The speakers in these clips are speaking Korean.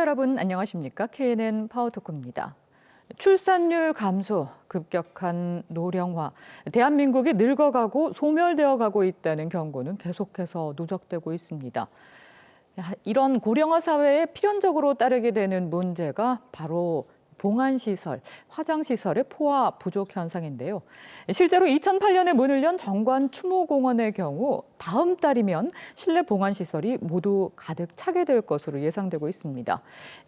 시청자 여러분 안녕하십니까? KNN 파워토크입니다. 출산율 감소, 급격한 노령화, 대한민국이 늙어가고 소멸되어 가고 있다는 경고는 계속해서 누적되고 있습니다. 이런 고령화 사회에 필연적으로 따르게 되는 문제가 바로 봉안시설, 화장시설의 포화 부족 현상인데요. 실제로 2008년에 문을 연 정관 추모공원의 경우 다음 달이면 실내 봉안시설이 모두 가득 차게 될 것으로 예상되고 있습니다.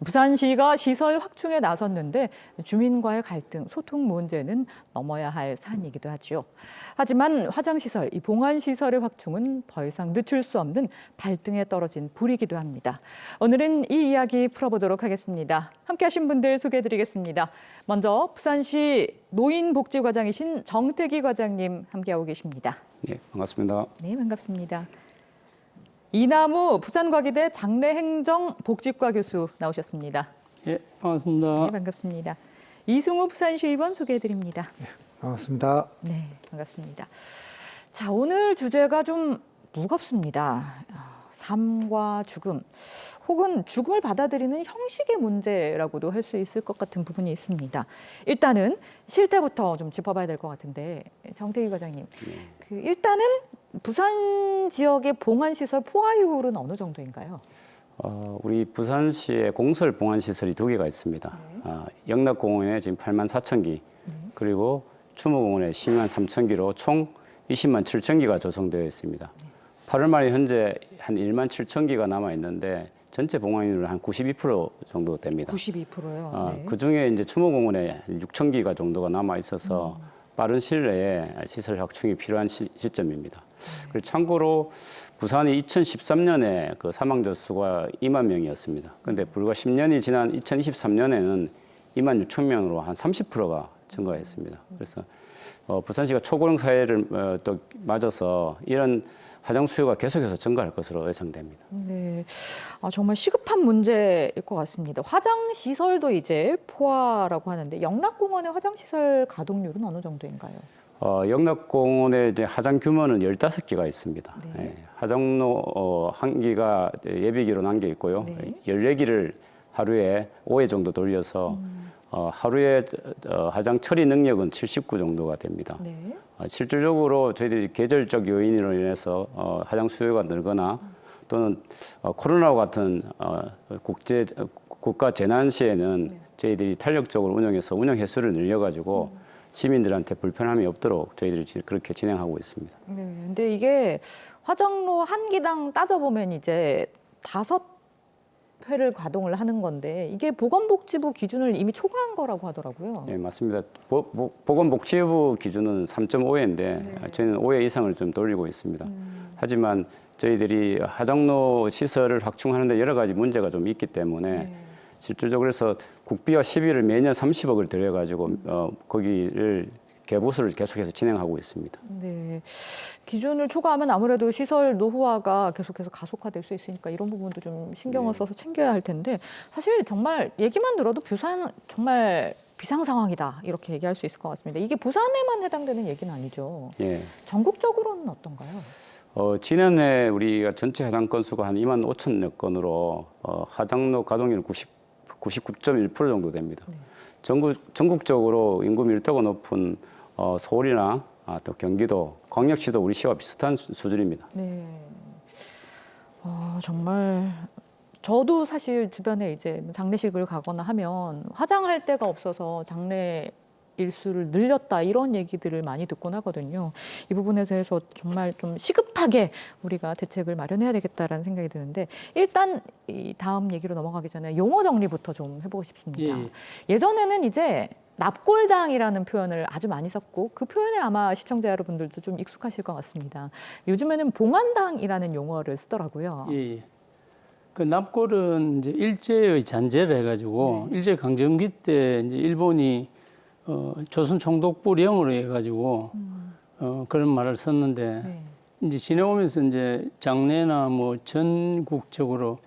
부산시가 시설 확충에 나섰는데 주민과의 갈등, 소통 문제는 넘어야 할 산이기도 하죠. 하지만 화장시설, 이 봉안시설의 확충은 더 이상 늦출 수 없는 발등에 떨어진 불이기도 합니다. 오늘은 이 이야기 풀어보도록 하겠습니다. 함께 하신 분들 소개해드리겠습니다. 먼저 부산시 노인복지과장이신 정태기 과장님 함께하고 계십니다. 네, 반갑습니다. 네, 반갑습니다. 이남우 부산과기대 장래행정복지과 교수 나오셨습니다. 예, 반갑습니다. 네, 반갑습니다. 이승우 부산시의원 소개해드립니다. 네, 반갑습니다. 네, 반갑습니다. 자, 오늘 주제가 좀 무겁습니다. 삶과 죽음, 혹은 죽음을 받아들이는 형식의 문제라고도 할 수 있을 것 같은 부분이 있습니다. 일단은 실태부터 좀 짚어봐야 될 것 같은데, 정태기 과장님, 일단은 부산 지역의 봉안시설 포화율은 어느 정도인가요? 우리 부산시에 공설 봉안시설이 2개가 있습니다. 네. 영락공원에 지금 8만 4천 기, 그리고 추모공원에 12만 3천 기로 총 20만 7천 기가 조성되어 있습니다. 8월 말에 현재 한 1만 7천 기가 남아 있는데 전체 봉안율은 한 92% 정도 됩니다. 92%요. 네. 그 중에 이제 추모공원에 6천 기가 정도가 남아 있어서 빠른 시일 내에 시설 확충이 필요한 시점입니다. 그리고 참고로 부산이 2013년에 그 사망자 수가 2만 명이었습니다. 그런데 불과 10년이 지난 2023년에는 2만 6천 명으로 한 30%가 증가했습니다. 그래서 부산시가 초고령 사회를 또 맞아서 이런 화장 수요가 계속해서 증가할 것으로 예상됩니다. 네, 정말 시급한 문제일 것 같습니다. 화장 시설도 이제 포화라고 하는데 영락공원의 화장 시설 가동률은 어느 정도인가요? 영락공원의 이제 화장 규모는 15기가 있습니다. 네. 예, 화장로 한 기가 예비기로 남겨 있고요. 네. 14기를 하루에 5회 정도 돌려서 하루에 화장 처리 능력은 79 정도가 됩니다. 네. 실질적으로 저희들이 계절적 요인으로 인해서 화장 수요가 늘거나 또는 코로나와 같은 국가 재난 시에는 네. 저희들이 탄력적으로 운영해서 운영 횟수를 늘려가지고 시민들한테 불편함이 없도록 저희들이 그렇게 진행하고 있습니다. 네. 근데 이게 화장로 한 기당 따져보면 이제 5회를 가동을 하는 건데 이게 보건복지부 기준을 이미 초과한 거라고 하더라고요. 네, 맞습니다. 보건복지부 기준은 3.5회인데 네. 저희는 5회 이상을 좀 돌리고 있습니다. 하지만 저희들이 화장로 시설을 확충하는데 여러 가지 문제가 좀 있기 때문에 네. 실질적으로 해서 국비와 시비를 매년 30억을 들여가지고 거기를 개보수를 계속해서 진행하고 있습니다. 네, 기준을 초과하면 아무래도 시설 노후화가 계속해서 가속화될 수 있으니까 이런 부분도 좀 신경을 네. 써서 챙겨야 할 텐데 사실 정말 얘기만 들어도 부산 정말 비상 상황이다 이렇게 얘기할 수 있을 것 같습니다. 이게 부산에만 해당되는 얘기는 아니죠. 예. 전국적으로는 어떤가요? 지난해 우리가 전체 화장 건수가 한 2만 5천여 건으로 화장로 가동률 99.1% 정도 됩니다. 네. 전국적으로 인구 밀도가 높은 서울이나 또 경기도, 광역시도 우리 시와 비슷한 수준입니다. 네. 정말 저도 사실 주변에 이제 장례식을 가거나 하면 화장할 데가 없어서 장례 일수를 늘렸다 이런 얘기들을 많이 듣곤 하거든요. 이 부분에 대해서 정말 좀 시급하게 우리가 대책을 마련해야 되겠다라는 생각이 드는데 일단 이 다음 얘기로 넘어가기 전에 용어 정리부터 좀 해보고 싶습니다. 예. 예전에는 이제 납골당이라는 표현을 아주 많이 썼고 그 표현에 아마 시청자 여러분들도 좀 익숙하실 것 같습니다. 요즘에는 봉안당이라는 용어를 쓰더라고요. 예. 그 납골은 이제 일제의 잔재를 해가지고 네. 일제 강점기 때 이제 일본이 조선 총독부령으로 해가지고 그런 말을 썼는데 네. 이제 지내오면서 이제 장례나 뭐 전국적으로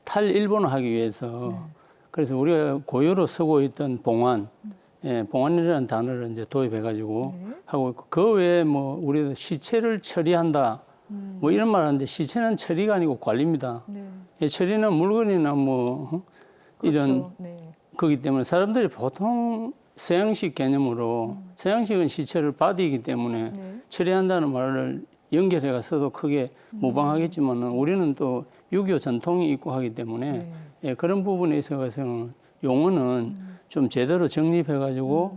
탈일본화하기 위해서 그래서 우리가 고유로 쓰고 있던 봉안, 봉안이라는 단어를 이제 도입해가지고 하고 있고 그 외에 뭐 우리도 시체를 처리한다 뭐 이런 말 하는데 시체는 처리가 아니고 관리입니다. 네. 처리는 물건이나 뭐 이런 네. 거기 때문에 사람들이 보통 서양식 개념으로 서양식은 시체를 바디이기 때문에 네. 처리한다는 말을 연결해가 써도 크게 무방하겠지만 우리는 또 유교 전통이 있고 하기 때문에 네. 예, 그런 부분에 있어서는 용어는 좀 제대로 정립해가지고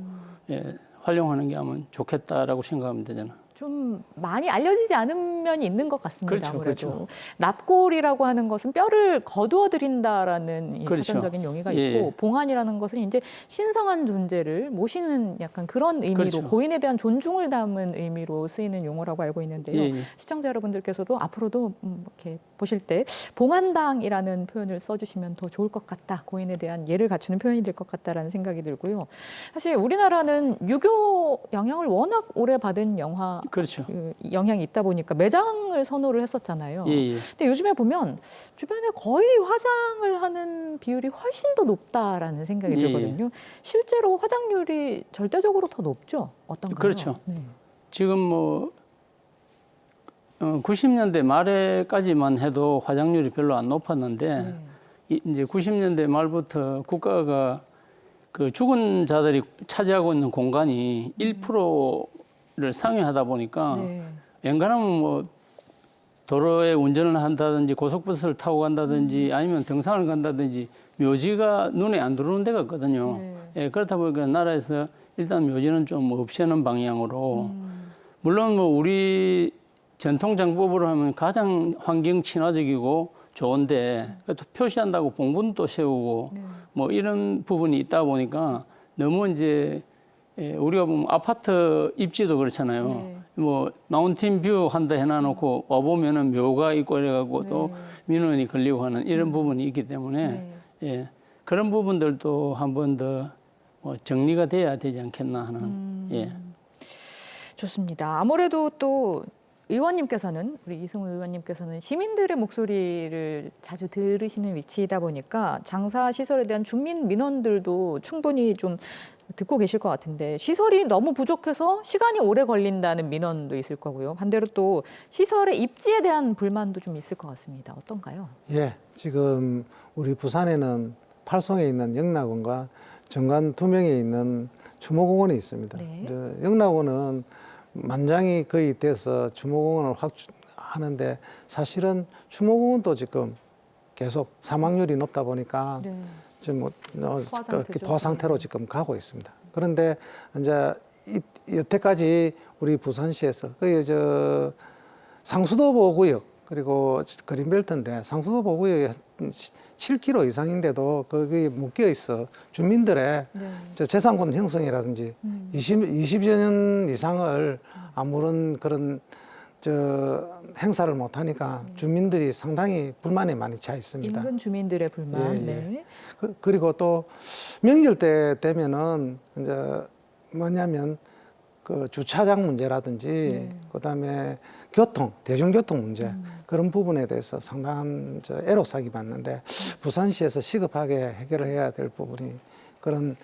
예, 활용하는 게 하면 좋겠다라고 생각합니다, 저는. 좀 많이 알려지지 않은 면이 있는 것 같습니다. 그렇죠, 아무래도 그렇죠. 납골이라고 하는 것은 뼈를 거두어 드린다라는 이 그렇죠. 사전적인 용의가 예, 있고 예. 봉안이라는 것은 이제 신성한 존재를 모시는 약간 그런 의미로 그렇죠. 고인에 대한 존중을 담은 의미로 쓰이는 용어라고 알고 있는데요. 예, 예. 시청자 여러분들께서도 앞으로도 이렇게 보실 때 봉안당이라는 표현을 써주시면 더 좋을 것 같다. 고인에 대한 예를 갖추는 표현이 될 것 같다라는 생각이 들고요. 사실 우리나라는 유교 영향을 워낙 오래 받은 영화 그렇죠. 그 영향이 있다 보니까 매장을 선호를 했었잖아요. 예, 예. 근데 요즘에 보면 주변에 거의 화장을 하는 비율이 훨씬 더 높다라는 생각이 예, 들거든요. 실제로 화장률이 절대적으로 더 높죠? 어떤가요? 그렇죠. 네. 지금 뭐 90년대 말에까지만 해도 화장률이 별로 안 높았는데 네. 이제 90년대 말부터 국가가 그 죽은 자들이 차지하고 있는 공간이 1%를 상회하다 보니까 네. 웬간하면 뭐 도로에 운전을 한다든지 고속버스를 타고 간다든지 아니면 등산을 간다든지 묘지가 눈에 안 들어오는 데가 있거든요. 네. 예, 그렇다 보니까 나라에서 일단 묘지는 좀 없애는 방향으로 물론 뭐 우리 전통 장법으로 하면 가장 환경 친화적이고 좋은데 또 표시한다고 봉분도 세우고 네. 뭐 이런 부분이 있다 보니까 너무 이제 우리가 보면 아파트 입지도 그렇잖아요. 네. 뭐 마운틴 뷰 한다 해놔놓고 와 보면은 묘가 있고 이래갖고 또 네. 민원이 걸리고 하는 이런 부분이 있기 때문에 네. 예, 그런 부분들도 한 번 더 뭐 정리가 돼야 되지 않겠나 하는 예. 좋습니다. 아무래도 또 의원님께서는 우리 이승우 의원님께서는 시민들의 목소리를 자주 들으시는 위치이다 보니까 장사 시설에 대한 주민 민원들도 충분히 좀 듣고 계실 것 같은데 시설이 너무 부족해서 시간이 오래 걸린다는 민원도 있을 거고요. 반대로 또 시설의 입지에 대한 불만도 좀 있을 것 같습니다. 어떤가요? 예, 지금 우리 부산에는 팔송에 있는 영락원과 정관 두 명에 있는 추모공원이 있습니다. 네. 이제 영락원은 만장이 거의 돼서 추모공원을 확하는데 사실은 추모공원도 지금 계속 사망률이 높다 보니까 네. 지금 상태죠. 포화 상태로 지금 가고 있습니다. 그런데 이제 여태까지 우리 부산시에서 그 상수도 보구역 그리고 그린벨트인데 상수도 보구역에 7km 이상인데도 거기 묶여 있어 주민들의 네. 재산권 형성이라든지 20여 년 이상을 아무런 그런 행사를 못 하니까 주민들이 상당히 불만이 많이 차 있습니다. 인근 주민들의 불만. 예, 예. 네. 그리고 또 명절 때 되면은 이제 뭐냐면 그 주차장 문제라든지 네. 그다음에 대중교통 문제 그런 부분에 대해서 상당한 애로사항이 많는데 부산시에서 시급하게 해결을 해야 될 부분이 그런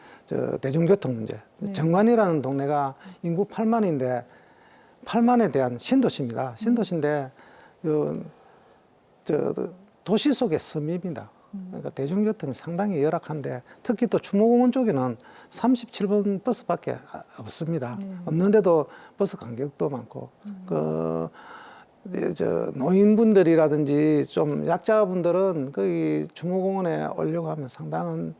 대중교통 문제. 네. 정관이라는 동네가 인구 8만인데 8만에 대한 신도시입니다. 신도시인데 도시 속의 섬입니다. 그러니까 대중교통이 상당히 열악한데 특히 또 추모공원 쪽에는 37번 버스밖에 없습니다. 네. 없는데도 버스 간격도 많고 노인분들이라든지 좀 약자분들은 거기 추모공원에 오려고 하면 상당한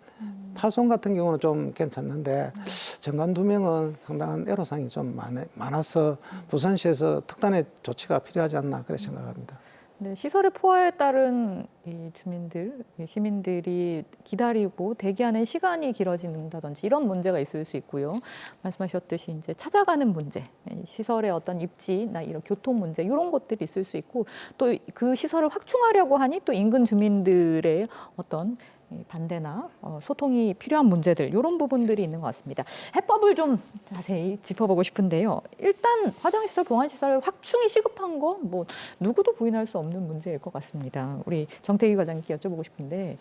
팔송 같은 경우는 좀 괜찮는데 정관 두 명은 상당한 애로사항이 좀 많아서 부산시에서 특단의 조치가 필요하지 않나 그렇게 생각합니다. 네, 시설의 포화에 따른 이 주민들, 시민들이 기다리고 대기하는 시간이 길어진다든지 이런 문제가 있을 수 있고요. 말씀하셨듯이 이제 찾아가는 문제, 시설의 어떤 입지나 이런 교통 문제 이런 것들이 있을 수 있고 또 그 시설을 확충하려고 하니 또 인근 주민들의 어떤 반대나 소통이 필요한 문제들 이런 부분들이 있는 것 같습니다. 해법을 좀 자세히 짚어보고 싶은데요. 일단 화장시설, 봉안시설 확충이 시급한 건 뭐 누구도 부인할 수 없는 문제일 것 같습니다. 우리 정태기 과장님께 여쭤보고 싶은데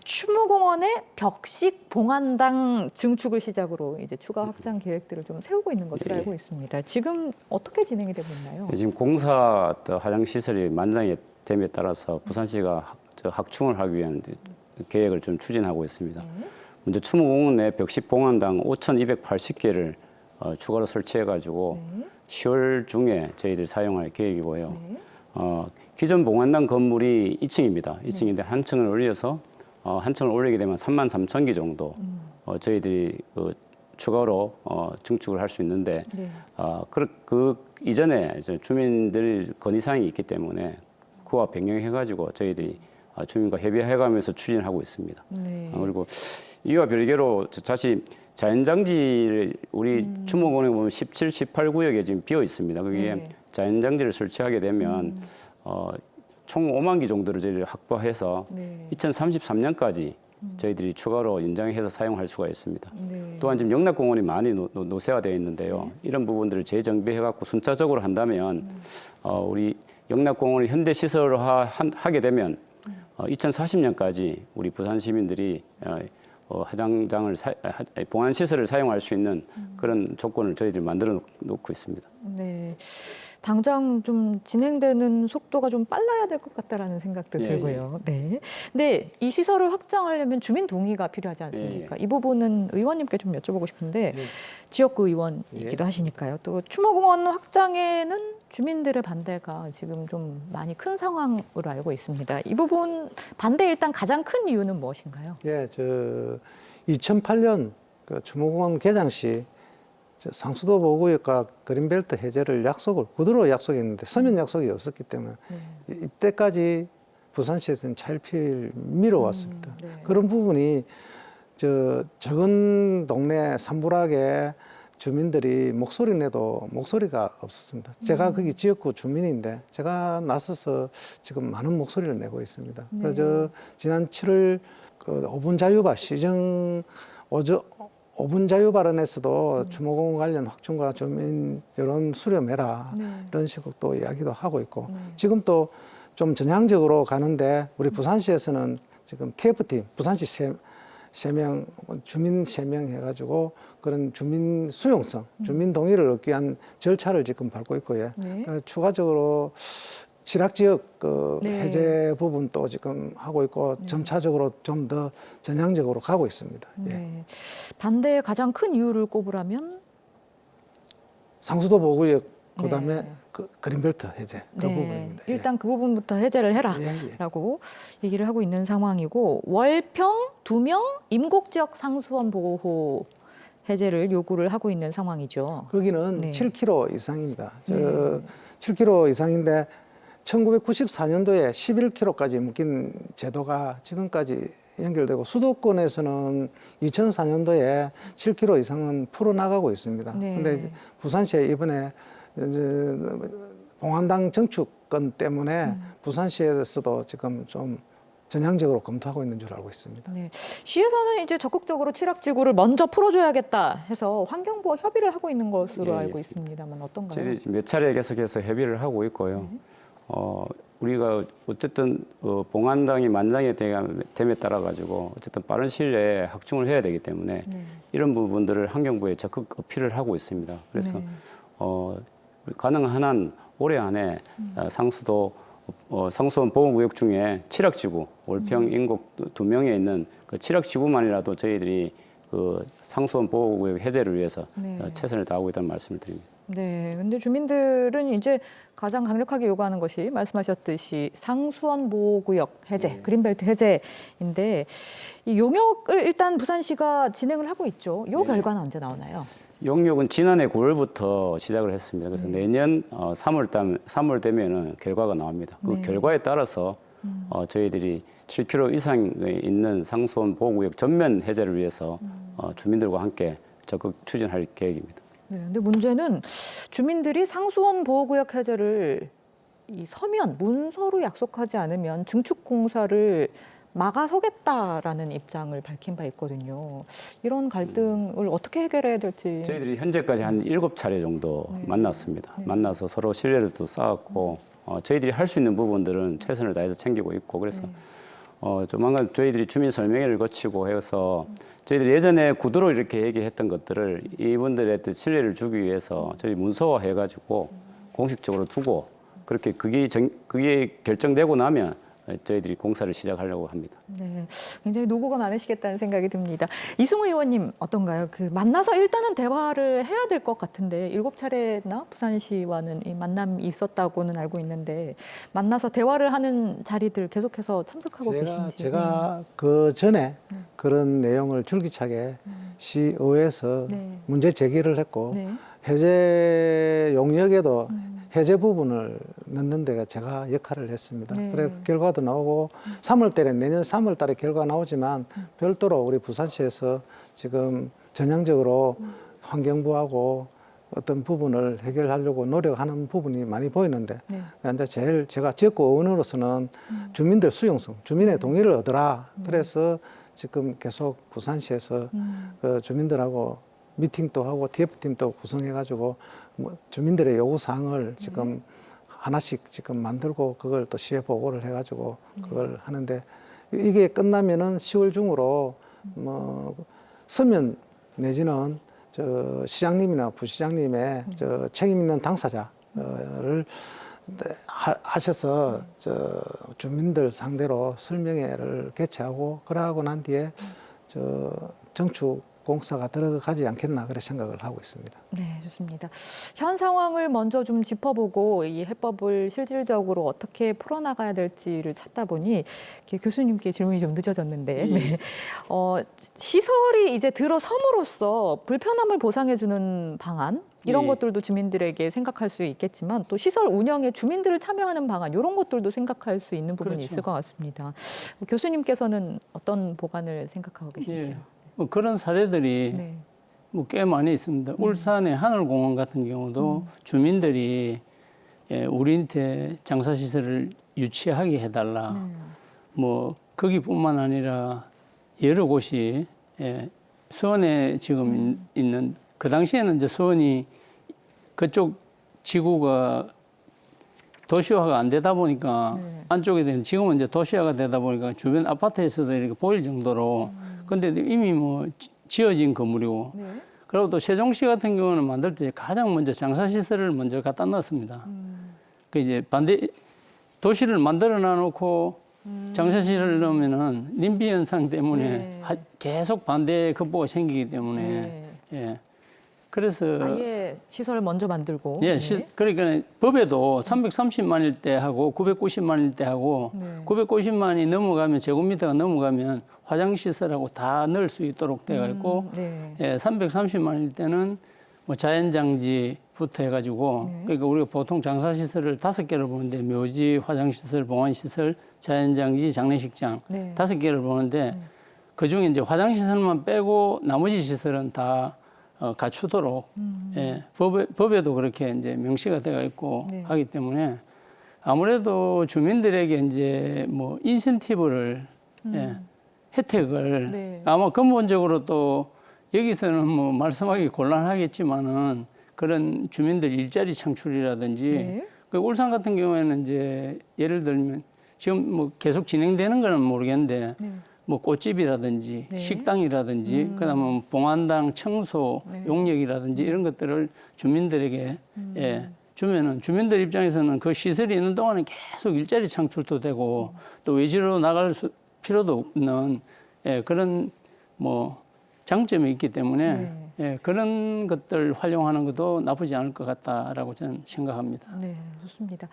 추모공원의 벽식 봉안당 증축을 시작으로 이제 추가 확장 계획들을 좀 세우고 있는 것으로 알고 있습니다. 지금 어떻게 진행이 되고 있나요? 지금 공사 화장시설이 만장이 됨에 따라서 부산시가 확충을 하기 위한 계획을 좀 추진하고 있습니다. 먼저 추모공원 내 벽식 봉안당 5,280개를 추가로 설치해가지고 10월 중에 저희들이 사용할 계획이고요. 기존 봉안당 건물이 2층입니다. 2층인데 한 층을 올려서 한 층을 올리게 되면 33,000개 정도 저희들이 추가로 증축을 할 수 있는데 그 이전에 주민들 건의사항이 있기 때문에 그와 변경해가지고 저희들이 주민과 협의해가면서 추진하고 있습니다. 그리고 이와 별개로 사실 자연장지를 우리 추모공원에 보면 17, 18구역에 지금 비어 있습니다. 거기에 자연장지를 설치하게 되면 총 5만 개 정도를 저희들이 확보해서 2033년까지 저희들이 추가로 연장해서 사용할 수가 있습니다. 또한 지금 영락공원이 많이 노쇠화되어 있는데요. 이런 부분들을 재정비해갖고 순차적으로 한다면 우리 영락공원을 현대시설화하게 되면 2040년까지 우리 부산 시민들이 화장장을 봉안시설을 사용할 수 있는 그런 조건을 저희들이 만들어 놓고 있습니다. 네. 당장 좀 진행되는 속도가 좀 빨라야 될 것 같다라는 생각도 들고요. 네. 근데 이 시설을 확장하려면 주민 동의가 필요하지 않습니까? 이 부분은 의원님께 좀 여쭤보고 싶은데 지역구 의원이기도 하시니까요. 또 추모공원 확장에는 주민들의 반대가 지금 좀 많이 큰 상황으로 알고 있습니다. 이 부분 반대 일단 가장 큰 이유는 무엇인가요? 2008년 그 추모공원 개장 시 상수도 보호구역과 그린벨트 해제를 그대로 약속했는데 서면 약속이 없었기 때문에 이때까지 부산시에서는 차일피일 미뤄왔습니다. 그런 부분이 적은 동네 산부락에 주민들이 목소리 내도 목소리가 없었습니다. 제가 거기 지역구 주민인데 제가 나서서 지금 많은 목소리를 내고 있습니다. 그래서 지난 7월 그 5분 자유발 시정 5분 자유 발언에서도 추모공원 관련 확충과 주민 여론 수렴해라 이런 식으로 또 이야기도 하고 있고 지금 또 좀 전향적으로 가는데 우리 부산시에서는 지금 TF팀 부산시 세 명 주민 3명 해가지고 그런 주민 수용성 주민 동의를 얻기 위한 절차를 지금 밟고 있고요. 추가적으로 지락지역 해제 부분도 지금 하고 있고 점차적으로 좀 더 전향적으로 가고 있습니다. 반대의 가장 큰 이유를 꼽으라면? 상수도 보호구역 그다음에 그린벨트 해제 그 부분입니다. 일단 그 부분부터 해제를 해라라고 얘기를 하고 있는 상황이고 월평 2명 임곡지역 상수원 보호 해제를 요구를 하고 있는 상황이죠. 거기는 7km 이상입니다. 7km 이상인데 1994년도에 11km까지 묶인 제도가 지금까지 연결되고 수도권에서는 2004년도에 7km 이상은 풀어나가고 있습니다. 그런데 부산시에 이번에 봉안당 정축권 때문에 부산시에서도 지금 좀 전향적으로 검토하고 있는 줄 알고 있습니다. 시에서는 이제 적극적으로 취락지구를 먼저 풀어줘야겠다 해서 환경부와 협의를 하고 있는 것으로 알고 있습니다만 어떤가요? 저희들이 몇 차례 계속해서 협의를 하고 있고요. 우리가 어쨌든 봉안당이 만장에 됨에 따라 가지고 어쨌든 빠른 시일 내에 확충을 해야 되기 때문에 이런 부분들을 환경부에 적극 어필을 하고 있습니다. 그래서 가능한 한 올해 안에 상수원 보호구역 중에 칠학지구 월평 인곡 2명에 있는 그 칠학지구만이라도 저희들이 그 상수원 보호구역 해제를 위해서 최선을 다하고 있다는 말씀을 드립니다. 근데 주민들은 이제 가장 강력하게 요구하는 것이 말씀하셨듯이 상수원 보호구역 해제, 그린벨트 해제인데 이 용역을 일단 부산시가 진행을 하고 있죠. 이 결과는 언제 나오나요? 용역은 지난해 9월부터 시작을 했습니다. 그래서 내년 3월 되면은 결과가 나옵니다. 그 결과에 따라서 저희들이 7km 이상에 있는 상수원 보호구역 전면 해제를 위해서 주민들과 함께 적극 추진할 계획입니다. 근데 문제는 주민들이 상수원 보호구역 해제를 이 서면 문서로 약속하지 않으면 증축 공사를 막아서겠다라는 입장을 밝힌 바 있거든요. 이런 갈등을 어떻게 해결해야 될지. 저희들이 현재까지 한 7차례 정도 만났습니다. 만나서 서로 신뢰를 또 쌓았고 저희들이 할 수 있는 부분들은 최선을 다해서 챙기고 있고 그래서 조만간 저희들이 주민 설명회를 거치고 해서 저희들이 예전에 구두로 이렇게 얘기했던 것들을 이분들의 신뢰를 주기 위해서 저희 문서화해가지고 공식적으로 두고 그렇게 그게 결정되고 나면 저희들이 공사를 시작하려고 합니다. 네, 굉장히 노고가 많으시겠다는 생각이 듭니다. 이승우 의원님 어떤가요? 그 만나서 일단은 대화를 해야 될 것 같은데 7차례나 부산시와는 이 만남이 있었다고는 알고 있는데 만나서 대화를 하는 자리들 계속해서 참석하고 계신지. 제가 그 전에 그런 내용을 줄기차게 시의회에서 네. 문제 제기를 했고 네. 해제 용역에도 해제 부분을 넣는 데가 제가 역할을 했습니다. 네. 그래 그 결과도 나오고 3월 달에 내년 3월 달에 결과 나오지만 별도로 우리 부산시에서 지금 전향적으로 환경부하고 어떤 부분을 해결하려고 노력하는 부분이 많이 보이는데 네. 이제 제일 제가 지역구 의원으로서는 주민들 수용성, 주민의 동의를 얻어라. 그래서 지금 계속 부산시에서 그 주민들하고 미팅도 하고 TF팀도 구성해가지고 뭐 주민들의 요구 사항을 지금 하나씩 지금 만들고 그걸 또 시에 보고를 해가지고 그걸 하는데 이게 끝나면은 10월 중으로 뭐 서면 내지는 저 시장님이나 부시장님의 저 책임 있는 당사자를 하셔서 저 주민들 상대로 설명회를 개최하고 그러고 난 뒤에 저 정축 공사가 들어가지 않겠나 그런 생각을 하고 있습니다. 네, 좋습니다. 현 상황을 먼저 좀 짚어보고 이 해법을 실질적으로 어떻게 풀어나가야 될지를 찾다 보니 교수님께 질문이 좀 늦어졌는데 네. 시설이 이제 들어섬으로써 불편함을 보상해주는 방안 이런 예. 것들도 주민들에게 생각할 수 있겠지만 또 시설 운영에 주민들을 참여하는 방안 이런 것들도 생각할 수 있는 부분이 그렇죠. 있을 것 같습니다. 교수님께서는 어떤 보관을 생각하고 계신지요? 예. 뭐 그런 사례들이 네. 뭐 꽤 많이 있습니다. 울산의 하늘공원 같은 경우도 주민들이 우리한테 장사시설을 유치하게 해달라. 뭐 거기뿐만 아니라 여러 곳이 수원에 지금 있는 그 당시에는 이제 수원이 그쪽 지구가 도시화가 안 되다 보니까 안쪽에 되는 지금은 이제 도시화가 되다 보니까 주변 아파트에서도 이렇게 보일 정도로 근데 이미 뭐 지어진 건물이고 네. 그리고 또 세종시 같은 경우는 만들 때 가장 먼저 장사시설을 먼저 갖다 넣었습니다. 그 이제 반대 도시를 만들어 놔놓고 장사시설을 넣으면은 님비 현상 때문에 네. 계속 반대 극보가 생기기 때문에 네. 예. 그래서 아예 시설을 먼저 만들고. 예, 네. 그러니까 법에도 330만일 때 하고 990만일 때 하고 네. 990만이 넘어가면 제곱미터가 넘어가면 화장시설하고 다 넣을 수 있도록 되어 있고 네. 예, 330만일 때는 뭐 자연장지부터 해가지고 네. 그러니까 우리가 보통 장사시설을 5개를 보는데 묘지, 화장시설, 봉안시설, 자연장지, 장례식장 네. 5개를 보는데 그 중에 이제 화장시설만 빼고 나머지 시설은 다 갖추도록 예, 법에도 그렇게 이제 명시가 되어 있고 네. 하기 때문에 아무래도 주민들에게 이제 뭐 인센티브를 예, 혜택을 네. 아마 근본적으로 또 여기서는 뭐 말씀하기 곤란하겠지만은 그런 주민들 일자리 창출이라든지 네. 그 울산 같은 경우에는 이제 예를 들면 지금 뭐 계속 진행되는 거는 모르겠는데 네. 뭐 꽃집이라든지 네. 식당이라든지 그다음에 봉안당 청소 네. 용역이라든지 이런 것들을 주민들에게 예, 주면은 주민들 입장에서는 그 시설이 있는 동안에 계속 일자리 창출도 되고 또 외지로 나갈 필요도 없는 예, 그런 뭐 장점이 있기 때문에 네. 예, 그런 것들 활용하는 것도 나쁘지 않을 것 같다라고 저는 생각합니다. 네, 좋습니다.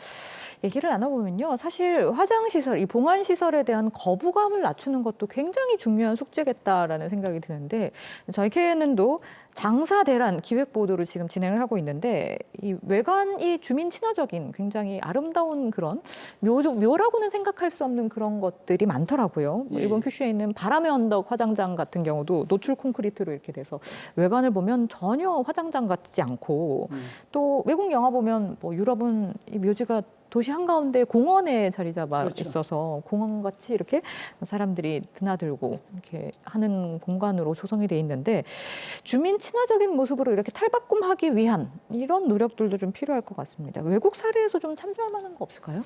얘기를 나눠보면요. 사실 화장시설, 이 봉안시설에 대한 거부감을 낮추는 것도 굉장히 중요한 숙제겠다라는 생각이 드는데 저희 KNN도 장사대란 기획보도를 지금 진행을 하고 있는데 이 외관이 주민 친화적인 굉장히 아름다운 그런 묘라고는 생각할 수 없는 그런 것들이 많더라고요. 뭐 예. 일본 큐슈에 있는 바람의 언덕 화장장 같은 경우도 노출 콘크리트로 이렇게 돼서 외관을 보면 전혀 화장장 같지 않고 또 외국 영화 보면 뭐 유럽은 이 묘지가 도시 한가운데 공원에 자리 잡아 그렇죠. 있어서 공원같이 이렇게 사람들이 드나들고 이렇게 하는 공간으로 조성이 돼 있는데 주민 친화적인 모습으로 이렇게 탈바꿈하기 위한 이런 노력들도 좀 필요할 것 같습니다. 외국 사례에서 좀 참조할 만한 거 없을까요?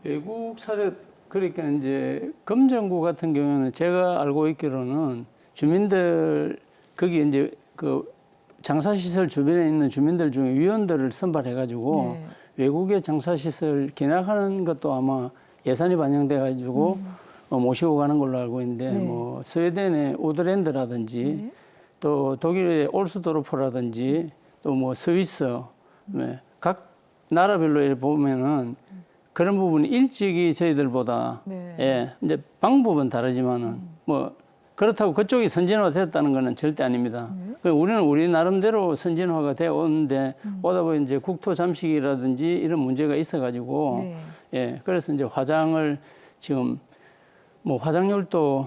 외국 사례 그러니까 이제 금정구 같은 경우는 제가 알고 있기로는 주민들 거기 이제 그 장사시설 주변에 있는 주민들 중에 위원들을 선발해가지고 네. 외국의 장사시설 견학하는 것도 아마 예산이 반영돼 가지고 모시고 가는 걸로 알고 있는데 네. 뭐 스웨덴의 오드랜드라든지 네. 또 독일의 올스도르프라든지 또 뭐 스위스 네. 각 나라별로 이렇게 보면은 그런 부분이 일찍이 저희들보다 네. 예, 이제 방법은 다르지만은 뭐 그렇다고 그쪽이 선진화됐다는 것은 절대 아닙니다. 우리는 우리 나름대로 선진화가 되어 오는데 오다 보니 이제 국토 잠식이라든지 이런 문제가 있어가지고 네. 예, 그래서 이제 화장을 지금 뭐 화장률도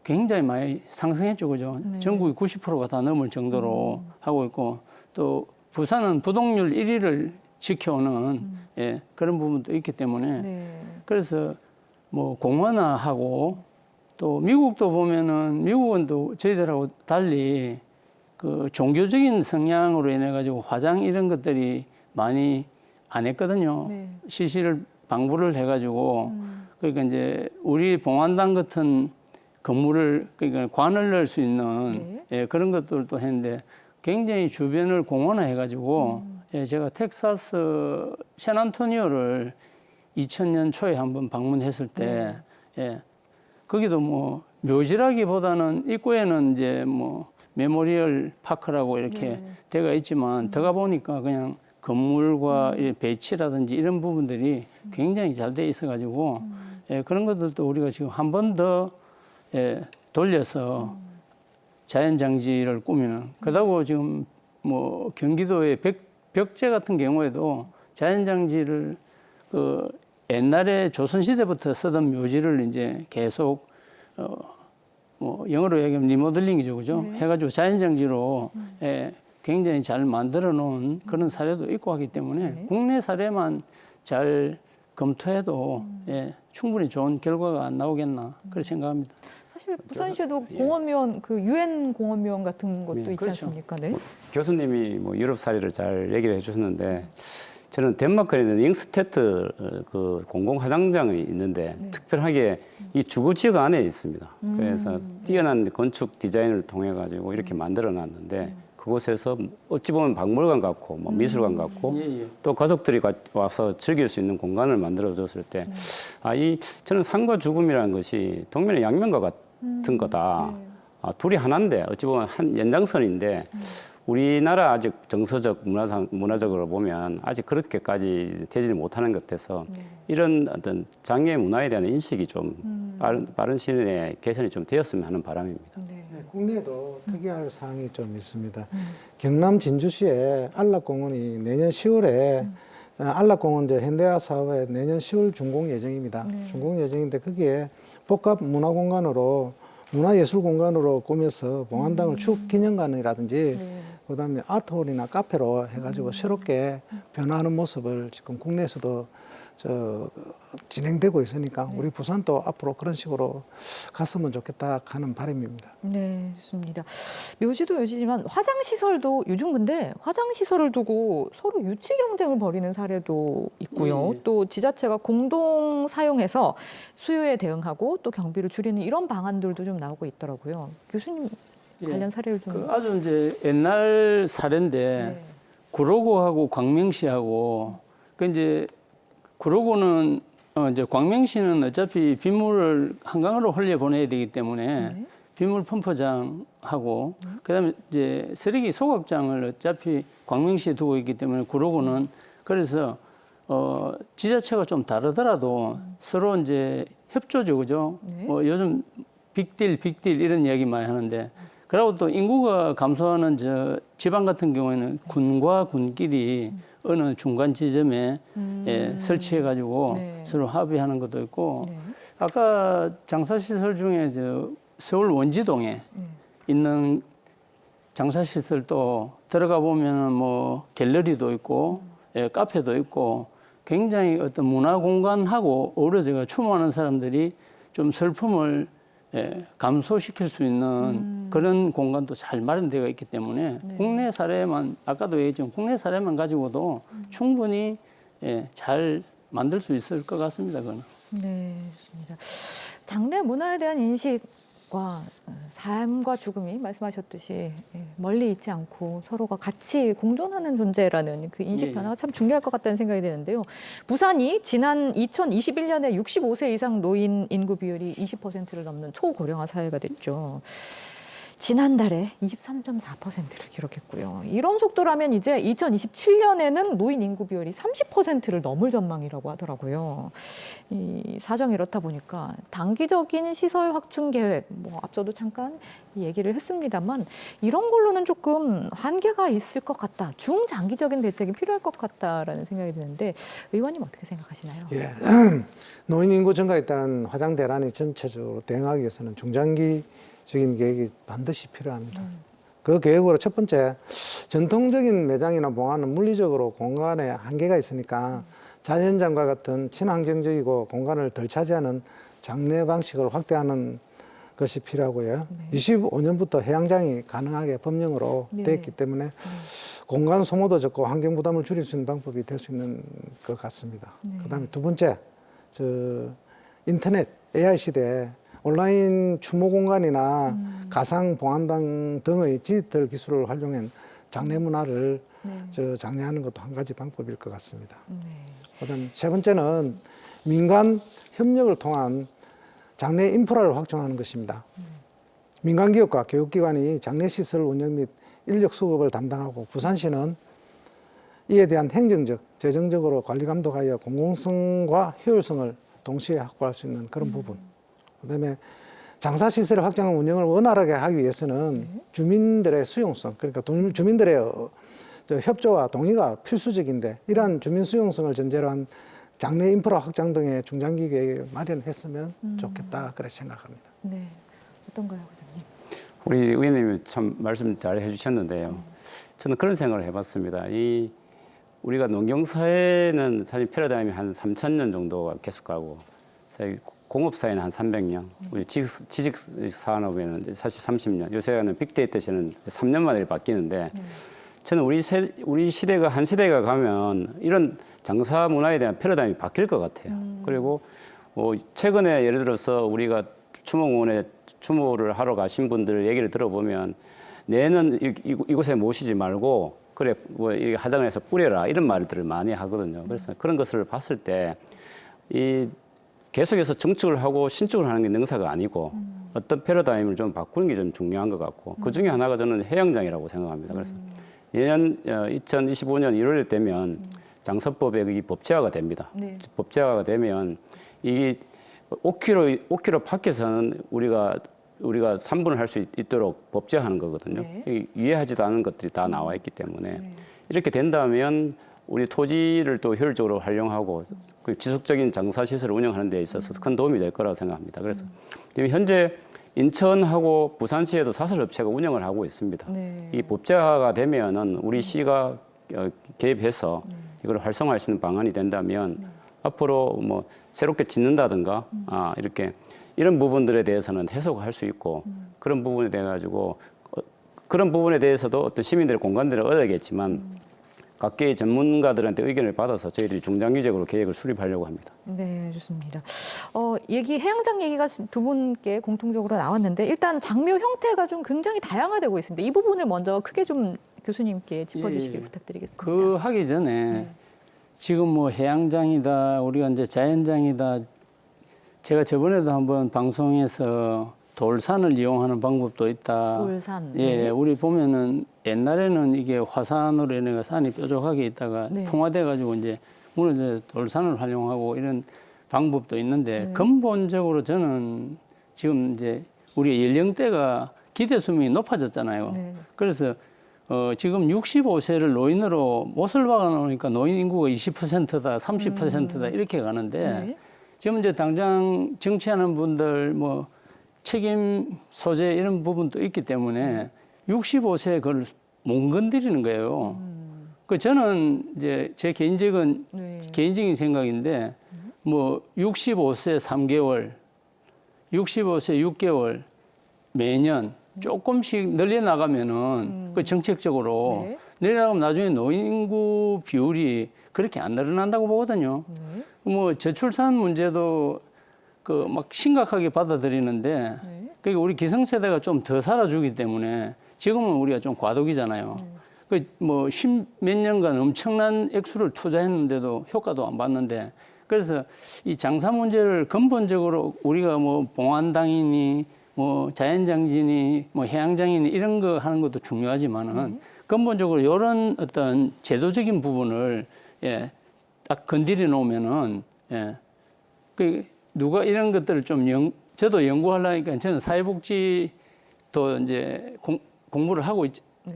굉장히 많이 상승했죠, 그죠? 네. 전국이 90%가 다 넘을 정도로 하고 있고 또 부산은 부동률 1위를 지켜오는 예, 그런 부분도 있기 때문에 네. 그래서 뭐 공원화하고 또 미국도 보면은 미국은 또 저희들하고 달리 그 종교적인 성향으로 인해 가지고 화장 이런 것들이 많이 안 했거든요. 네. 시시를 방부를 해가지고 그러니까 이제 우리 봉안당 같은 건물을 그러니까 관을 넣을 수 있는 네. 예, 그런 것들도 했는데 굉장히 주변을 공원화해가지고 예, 제가 텍사스 샌안토니오를 2000년 초에 한번 방문했을 때 예, 거기도 뭐 묘지라기보다는 입구에는 이제 뭐 메모리얼 파크라고 이렇게 되어 있지만 들어가 보니까 그냥 건물과 이 배치라든지 이런 부분들이 굉장히 잘 돼 있어가지고 예, 그런 것들도 우리가 지금 한 번 더 예, 돌려서 자연장지를 꾸미는 그러고 지금 뭐 경기도의 벽제 같은 경우에도 자연장지를 그 옛날에 조선시대부터 쓰던 묘지를 이제 계속 뭐 영어로 얘기하면 리모델링이죠, 그죠? 네. 해가지고 자연장지로 예, 굉장히 잘 만들어 놓은 그런 사례도 있고 하기 때문에 네. 국내 사례만 잘 검토해도 예, 충분히 좋은 결과가 나오겠나 그렇게 생각합니다. 사실 부산시에도 공원묘원 그 유엔 공원묘원 같은 것도 예, 있지 그렇죠. 않습니까? 네. 교수님이 뭐 유럽 사례를 잘 얘기를 해주셨는데 저는 덴마크에 있는 잉스테트 그 공공 화장장이 있는데 특별하게 이 주거 지역 안에 있습니다. 그래서 뛰어난 건축 디자인을 통해 가지고 이렇게 만들어 놨는데 그곳에서 어찌 보면 박물관 같고 뭐 미술관 같고 예, 예. 또 가족들이 와서 즐길 수 있는 공간을 만들어 줬을 때 저는 삶과 죽음이라는 것이 동면의 양면과 같은 거다. 둘이 하나인데 어찌 보면 한 연장선인데 우리나라 아직 정서적 문화적으로 보면 아직 그렇게까지 되지는 못하는 것 같아서 이런 어떤 장애 문화에 대한 인식이 좀 빠른 시일 내에 개선이 좀 되었으면 하는 바람입니다. 네. 네, 국내에도 특이할 사항이 좀 있습니다. 경남 진주시에 안락공원이 내년 10월에 안락공원 현대화 사업에 내년 10월 준공 예정입니다. 준공 예정인데 거기에 복합 문화공간으로 문화예술공간으로 꾸며서 봉안당을 추억기념관이라든지 그다음에 아트홀이나 카페로 해가지고 새롭게 변화하는 모습을 지금 국내에서도 진행되고 있으니까 우리 부산도 앞으로 그런 식으로 갔으면 좋겠다 하는 바람입니다. 네, 좋습니다. 묘지도 묘지지만 화장시설도 요즘 근데 화장시설을 두고 서로 유치 경쟁을 벌이는 사례도 있고요. 예. 또 지자체가 공동 사용해서 수요에 대응하고 또 경비를 줄이는 이런 방안들도 좀 나오고 있더라고요. 교수님 예. 관련 사례를 좀. 그 아주 이제 옛날 사례인데 네. 구로구하고 광명시하고 그 이제 구로구는 이제 광명시는 어차피 빗물을 한강으로 흘려 보내야 되기 때문에 빗물 펌프장하고 그다음에 이제 쓰레기 소각장을 어차피 광명시에 두고 있기 때문에 구로구는 그래서 지자체가 좀 다르더라도 서로 이제 협조죠, 그죠? 네. 요즘 빅딜 이런 이야기 많이 하는데 그리고 또 인구가 감소하는 지방 같은 경우에는 군과 군끼리 어느 중간 지점에 설치해가지고 네. 서로 합의하는 것도 있고 네. 아까 장사시설 중에 서울 원지동에 있는 장사시설도 들어가 보면은 뭐 갤러리도 있고 카페도 있고 굉장히 어떤 문화공간하고 어우러져 추모하는 사람들이 좀 슬픔을 감소시킬 수 있는 그런 공간도 잘 마련되어 있기 때문에 국내 사례만 아까도 얘기했지만 국내 사례만 가지고도 충분히 잘 만들 수 있을 것 같습니다. 그거는. 네, 좋습니다. 장래 문화에 대한 인식 삶과 죽음이 말씀하셨듯이 멀리 있지 않고 서로가 같이 공존하는 존재라는 그 인식 변화가 참 중요할 것 같다는 생각이 드는데요. 부산이 지난 2021년에 65세 이상 노인 인구 비율이 20%를 넘는 초고령화 사회가 됐죠. 지난달에 23.4%를 기록했고요. 이런 속도라면 이제 2027년에는 노인 인구 비율이 30%를 넘을 전망이라고 하더라고요. 이 사정이 이렇다 보니까 단기적인 시설 확충 계획, 앞서도 잠깐 얘기를 했습니다만 이런 걸로는 조금 한계가 있을 것 같다. 중장기적인 대책이 필요할 것 같다라는 생각이 드는데 의원님 어떻게 생각하시나요? 예. 노인 인구 증가에 따른 화장 대란이 전체적으로 대응하기 위해서는 중장기적인 계획이 반드시 필요합니다. 그 계획으로 첫 번째, 전통적인 매장이나 봉화는 물리적으로 공간에 한계가 있으니까 자연장과 같은 친환경적이고 공간을 덜 차지하는 장례 방식을 확대하는 것이 필요하고요. 25년부터 해양장이 가능하게 법령으로 되어 있기 때문에 공간 소모도 적고 환경 부담을 줄일 수 있는 방법이 될 수 있는 것 같습니다. 그다음에 두 번째, 인터넷 AI 시대에 온라인 추모 공간이나 가상 봉안당 등의 디지털 기술을 활용한 장례 문화를 장려하는 것도 한 가지 방법일 것 같습니다. 그다음 세 번째는 민간 협력을 통한 장례 인프라를 확충하는 것입니다. 민간 기업과 교육기관이 장례 시설 운영 및 인력 수급을 담당하고 부산시는 이에 대한 행정적, 재정적으로 관리 감독하여 공공성과 효율성을 동시에 확보할 수 있는 그런 부분. 그다음에 장사시설의 확장 운영을 원활하게 하기 위해서는 주민들의 수용성, 그러니까 주민들의 협조와 동의가 필수적인데 이러한 주민 수용성을 전제로 한 장례 인프라 확장 등의 중장기 계획을 마련했으면 좋겠다 그렇게 생각합니다. 네, 어떤가요, 부장님? 우리 의원님이 참 말씀 잘 해주셨는데요. 저는 그런 생각을 해봤습니다. 우리가 농경사회는 사실 패러다임이 한 3,000년 정도가 계속 가고 공업사회는 한 300년, 우리 지식산업에는 사실 30년, 요새는 빅데이터에는 3년 만에 바뀌는데 저는 우리 시대가 한 시대가 가면 이런 장사 문화에 대한 패러다임이 바뀔 것 같아요. 그리고 최근에 예를 들어서 우리가 추모공원에 추모를 하러 가신 분들 얘기를 들어보면 내는 이곳에 모시지 말고 그래 이 화장해서 뿌려라 이런 말들을 많이 하거든요. 그래서 그런 것을 봤을 때 계속해서 정축을 하고 신축을 하는 게 능사가 아니고 어떤 패러다임을 좀 바꾸는 게 좀 중요한 것 같고 그 중에 하나가 저는 해양장이라고 생각합니다. 그래서 내년 2025년 1월 되면 장서법의 법제화가 됩니다. 네. 법제화가 되면 이게 5km 밖에서는 우리가 3분을 할 수 있도록 법제화하는 거거든요. 네. 이해하지도 않은 것들이 다 나와 있기 때문에 이렇게 된다면 우리 토지를 또 효율적으로 활용하고 그 지속적인 장사시설을 운영하는 데 있어서 큰 도움이 될 거라고 생각합니다. 그래서 현재 인천하고 부산시에도 사설업체가 운영을 하고 있습니다. 네. 이 법제화가 되면은 우리 시가 개입해서 이걸 활성화할 수 있는 방안이 된다면 앞으로 뭐 새롭게 짓는다든가 이렇게 이런 부분들에 대해서는 해소할 수 있고 그런 부분에 대해 가지고 그런 부분에 대해서도 어떤 시민들의 공간들을 얻어야겠지만 각계의 전문가들한테 의견을 받아서 저희들이 중장기적으로 계획을 수립하려고 합니다. 네, 좋습니다. 해양장 얘기가 두 분께 공통적으로 나왔는데 일단 장묘 형태가 좀 굉장히 다양화되고 있습니다. 이 부분을 먼저 크게 좀 교수님께 짚어주시길 부탁드리겠습니다. 그 하기 전에 지금 뭐 해양장이다, 우리가 이제 자연장이다. 제가 저번에도 한번 방송에서 돌산을 이용하는 방법도 있다. 돌산. 예, 우리 보면은 옛날에는 이게 화산으로 인해 산이 뾰족하게 있다가 풍화돼-가지고 이제 무너져 돌산을 활용하고 이런 방법도 있는데 근본적으로 저는 지금 이제 우리 연령대가 기대 수명이 높아졌잖아요. 그래서 지금 65세를 노인으로 못을 박아놓으니까 노인 인구가 20%다, 30%다 이렇게 가는데 지금 이제 당장 정치하는 분들 뭐 책임 소재 이런 부분도 있기 때문에 65세에 그걸 못 건드리는 거예요. 그 저는 이제 제 개인적인 생각인데 뭐 65세 3개월, 65세 6개월 매년 조금씩 늘려나가면은 그 정책적으로 늘려나가면 나중에 노인 인구 비율이 그렇게 안 늘어난다고 보거든요. 뭐 저출산 문제도 그 막 심각하게 받아들이는데 그러니까 우리 기성세대가 좀 더 살아주기 때문에 지금은 우리가 좀 과도기잖아요. 뭐 10몇 년간 엄청난 액수를 투자했는데도 효과도 안 봤는데 그래서 이 장사 문제를 근본적으로 우리가 뭐 봉안당이니 뭐 자연장지니 뭐 해양장이니 이런 거 하는 것도 중요하지만은 근본적으로 이런 어떤 제도적인 부분을 예, 딱 건드려 놓으면은 예, 그 누가 이런 것들을 좀 저도 연구하려니까 저는 사회복지도 이제 공부를 하고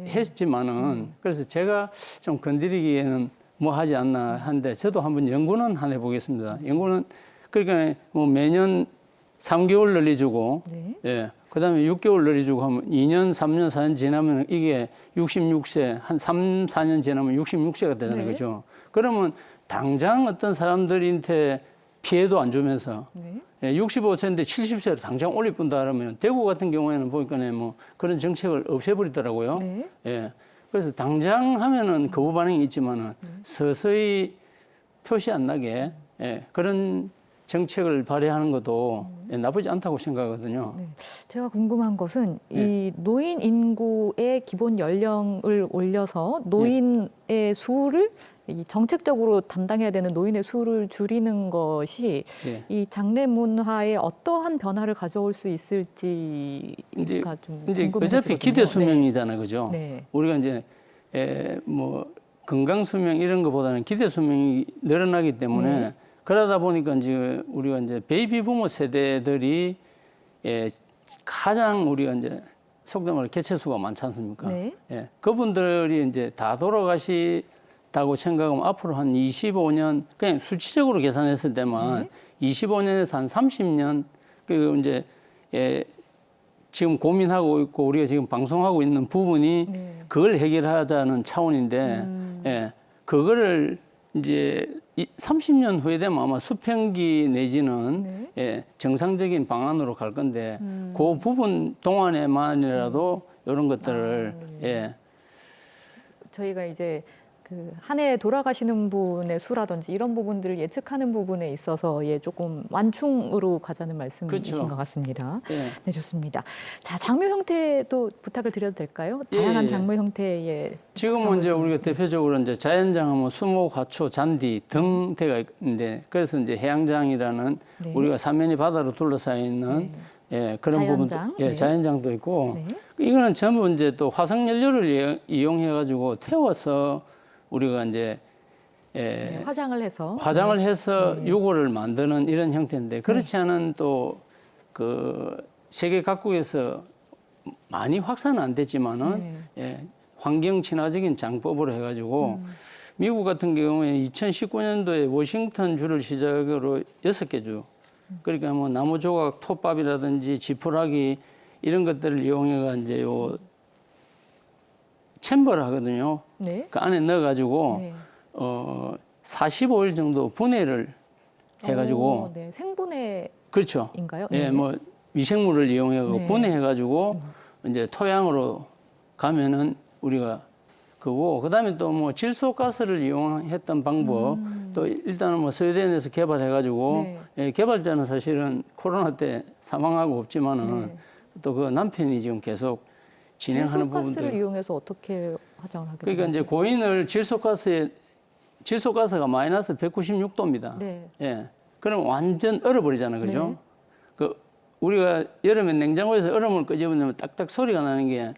했지만은 그래서 제가 좀 건드리기에는 뭐 하지 않나 하는데 저도 한번 연구는 한 해보겠습니다. 연구는 그러니까 뭐 매년 3개월 늘려주고 예, 그다음에 6개월 늘려주고 하면 2년, 3년, 4년 지나면 이게 66세 한 3, 4년 지나면 66세가 되잖아요. 그렇죠? 그러면 당장 어떤 사람들한테 피해도 안 주면서 예, 65세인데 70세로 당장 올릴 뿐다 그러면 대구 같은 경우에는 보니까 뭐 그런 정책을 없애버리더라고요. 예. 그래서 당장 하면은 거부 반응이 있지만은 서서히 표시 안 나게 예, 그런 정책을 발휘하는 것도 예, 나쁘지 않다고 생각하거든요. 네. 제가 궁금한 것은 이 노인 인구의 기본 연령을 올려서 노인의 수를 이 정책적으로 담당해야 되는 노인의 수를 줄이는 것이 이 장례 문화에 어떠한 변화를 가져올 수 있을지가 좀 궁금해지거든요. 어차피 기대 수명이잖아요, 그죠? 네. 우리가 이제 뭐 건강 수명 이런 것보다는 기대 수명이 늘어나기 때문에 그러다 보니까 이제 우리가 이제 베이비 부모 세대들이 가장 우리가 이제 속된 말로 개체수가 많지 않습니까? 예, 그분들이 이제 다 돌아가시다고 생각하면 앞으로 한 25년 그냥 수치적으로 계산했을 때만 25년에서 한 30년 그리고 이제 지금 고민하고 있고 우리가 지금 방송하고 있는 부분이 그걸 해결하자는 차원인데 예, 그거를 이제 30년 후에 되면 아마 수평기 내지는 예, 정상적인 방안으로 갈 건데 그 부분 동안에만이라도 이런 것들을 예. 저희가 이제 그 한 해 돌아가시는 분의 수라든지 이런 부분들을 예측하는 부분에 있어서 조금 완충으로 가자는 말씀이신 것 같습니다. 네, 좋습니다. 자, 장묘 형태도 부탁을 드려도 될까요? 다양한 장묘 형태의 지금은 이제 우리가 대표적으로 이제 자연장하면 수목, 화초, 잔디 등대가 있는데 그래서 이제 해양장이라는 우리가 사면이 바다로 둘러싸여 있는 예, 그런 자연장. 부분도 자연장도 있고 이거는 전부 이제 또 화석 연료를 이용해 가지고 태워서 우리가 이제 화장을 해서 요거를 만드는 이런 형태인데 그렇지 않은 또 그 세계 각국에서 많이 확산은 안 됐지만은 환경 친화적인 장법으로 해가지고 미국 같은 경우에 2019년도에 워싱턴 주를 시작으로 6개 주 그러니까 뭐 나무 조각, 톱밥이라든지 지푸라기 이런 것들을 이용해가 이제 요 챔버를 하거든요. 그 안에 넣어가지고 45일 정도 분해를 해가지고 생분해 그렇죠. 인가요? 예, 뭐 미생물을 이용해서 분해해가지고 이제 토양으로 가면은 우리가 그거 그다음에 또 뭐 질소가스를 이용했던 방법 또 일단은 뭐 스웨덴에서 개발해가지고 개발자는 사실은 코로나 때 사망하고 없지만은 또 그 남편이 지금 계속 진행하는 부분들. 질소가스를 이용해서 어떻게 화장을 하게 그러니까 이제 고인을 질소가스가 마이너스 196도입니다. 예. 그럼 완전 얼어버리잖아요, 그죠? 그 우리가 여름에 냉장고에서 얼음을 끄집어내면 딱딱 소리가 나는 게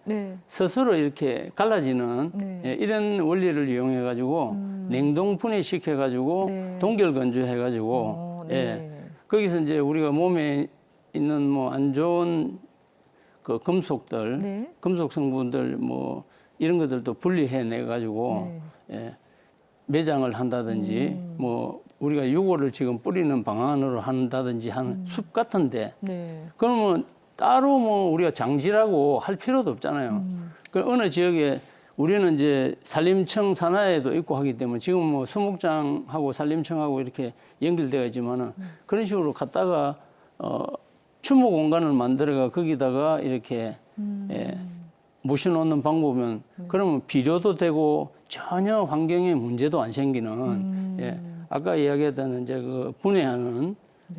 스스로 이렇게 갈라지는 이런 원리를 이용해 가지고 냉동 분해시켜 가지고 동결 건조해 가지고 거기서 이제 우리가 몸에 있는 뭐 안 좋은 그 금속들, 금속 성분들 뭐 이런 것들도 분리해 내 가지고 매장을 한다든지 뭐 우리가 요거를 지금 뿌리는 방안으로 한다든지 하는 숲 같은데 그러면 따로 뭐 우리가 장지라고 할 필요도 없잖아요. 그 어느 지역에 우리는 이제 산림청 산하에도 있고 하기 때문에 지금 뭐 수목장하고 산림청하고 이렇게 연결되어 있지만은 그런 식으로 갖다가 추모 공간을 만들어가 거기다가 이렇게 모셔놓는 방법은 그러면 비료도 되고 전혀 환경에 문제도 안 생기는 아까 이야기했던 이제 그 분해하는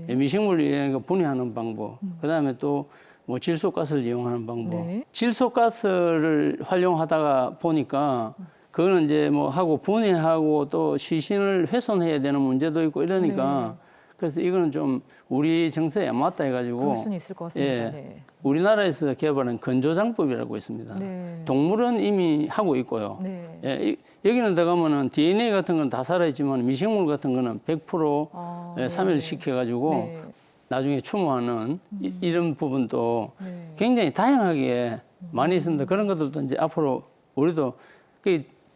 미생물을 이용해 분해하는 방법 그다음에 또 뭐 질소가스를 이용하는 방법. 네. 질소가스를 활용하다가 보니까 그거는 이제 뭐 하고 분해하고 또 시신을 훼손해야 되는 문제도 있고 이러니까 그래서 이거는 좀 우리 정서에 안 맞다 해가지고 그럴 수는 있을 것 같습니다. 예, 네. 우리나라에서 개발한 건조장법이라고 있습니다. 네. 동물은 이미 하고 있고요. 네. 예, 여기는 들어가면은 DNA 같은 건 다 살아있지만 미생물 같은 거는 100% 네. 사멸시켜가지고 네. 나중에 추모하는 이런 부분도 네. 굉장히 다양하게 많이 있습니다. 그런 것들도 이제 앞으로 우리도